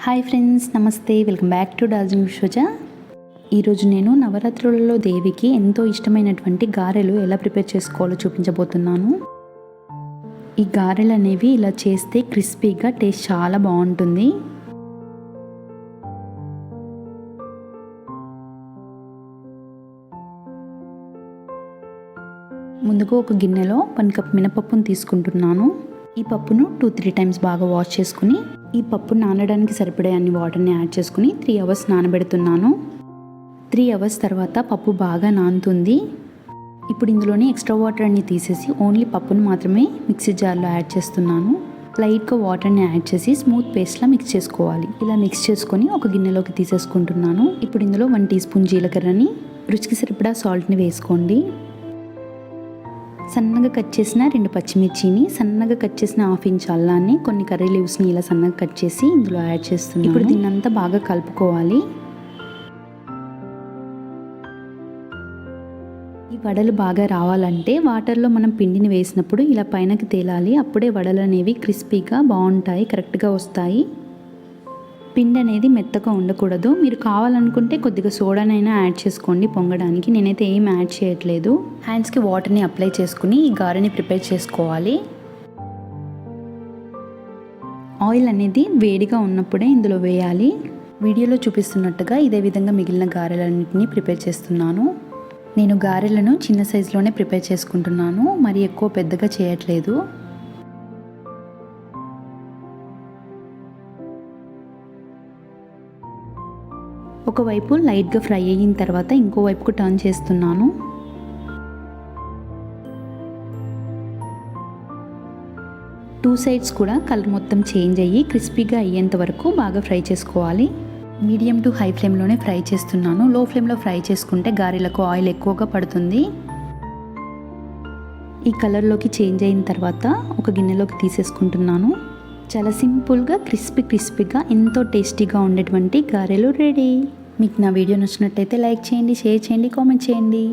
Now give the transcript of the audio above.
Hi friends, నమస్తే. Welcome back to Darjeeling విశ్వజ. ఈరోజు నేను నవరాత్రులలో దేవికి ఎంతో ఇష్టమైనటువంటి గారెలు ఎలా ప్రిపేర్ చేసుకోవాలో చూపించబోతున్నాను. ఈ గారెలు అనేవి ఇలా చేస్తే క్రిస్పీగా టేస్ట్ చాలా బాగుంటుంది. ముందుగా ఒక గిన్నెలో 1 కప్ మినపప్పును తీసుకుంటున్నాను. ఈ పప్పును 2-3 టైమ్స్ బాగా వాష్ చేసుకుని ఈ పప్పు నానడానికి సరిపడే అన్ని వాటర్ని యాడ్ చేసుకుని 3 అవర్స్ నానబెడుతున్నాను. 3 అవర్స్ తర్వాత పప్పు బాగా నానుతుంది. ఇప్పుడు ఇందులోనే ఎక్స్ట్రా వాటర్ అన్ని తీసేసి ఓన్లీ పప్పును మాత్రమే మిక్సీ జార్లో యాడ్ చేస్తున్నాను. లైట్గా వాటర్ని యాడ్ చేసి స్మూత్ పేస్ట్లా మిక్స్ చేసుకోవాలి. ఇలా మిక్స్ చేసుకొని ఒక గిన్నెలోకి తీసేసుకుంటున్నాను. ఇప్పుడు ఇందులో 1 టీ స్పూన్ జీలకర్రని, రుచికి సరిపడా సాల్ట్ని వేసుకోండి. సన్నగా కట్ చేసిన 2 పచ్చిమిర్చిని, సన్నగా కట్ చేసిన 1/2 ఇంచ్ అల్లాన్ని, కొన్ని కర్రీ లీవ్స్ని ఇలా సన్నగా కట్ చేసి ఇందులో యాడ్ చేస్తున్నాను. ఇప్పుడు దీన్నంతా బాగా కలుపుకోవాలి. ఈ వడలు బాగా రావాలంటే వాటర్లో మనం పిండిని వేసినప్పుడు ఇలా పైనకి తేలాలి. అప్పుడే వడలు అనేవి క్రిస్పీగా బాగుంటాయి, కరెక్ట్గా వస్తాయి. పిండి అనేది మెత్తగా ఉండకూడదు. మీరు కావాలనుకుంటే కొద్దిగా సోడానైనా యాడ్ చేసుకోండి పొంగడానికి. నేనైతే ఏం యాడ్ చేయట్లేదు. హ్యాండ్స్కి వాటర్ని అప్లై చేసుకుని ఈ గారెని ప్రిపేర్ చేసుకోవాలి. ఆయిల్ అనేది వేడిగా ఉన్నప్పుడే ఇందులో వేయాలి. వీడియోలో చూపిస్తున్నట్టుగా ఇదే విధంగా మిగిలిన గారెలన్నింటినీ ప్రిపేర్ చేస్తున్నాను. నేను గారెలను చిన్న సైజులోనే ప్రిపేర్ చేసుకుంటున్నాను, మరి ఎక్కువ పెద్దగా చేయట్లేదు. ఒకవైపు లైట్గా ఫ్రై అయిన తర్వాత ఇంకో వైపుకు టర్న్ చేస్తున్నాను. టూ సైడ్స్ కూడా కలర్ మొత్తం చేంజ్ అయ్యి క్రిస్పీగా అయ్యేంత వరకు బాగా ఫ్రై చేసుకోవాలి. మీడియం టు హై ఫ్లేమ్లోనే ఫ్రై చేస్తున్నాను. లో ఫ్లేమ్లో ఫ్రై చేసుకుంటే గారెలకు ఆయిల్ ఎక్కువగా పడుతుంది. ఈ కలర్లోకి చేంజ్ అయిన తర్వాత ఒక గిన్నెలోకి తీసేసుకుంటున్నాను. చాలా సింపుల్గా క్రిస్పీగా ఎంతో టేస్టీగా ఉండేటువంటి గారెలు రెడీ. మీకు నా వీడియో నచ్చినట్టయితే లైక్ చేయండి, షేర్ చేయండి, కామెంట్ చేయండి.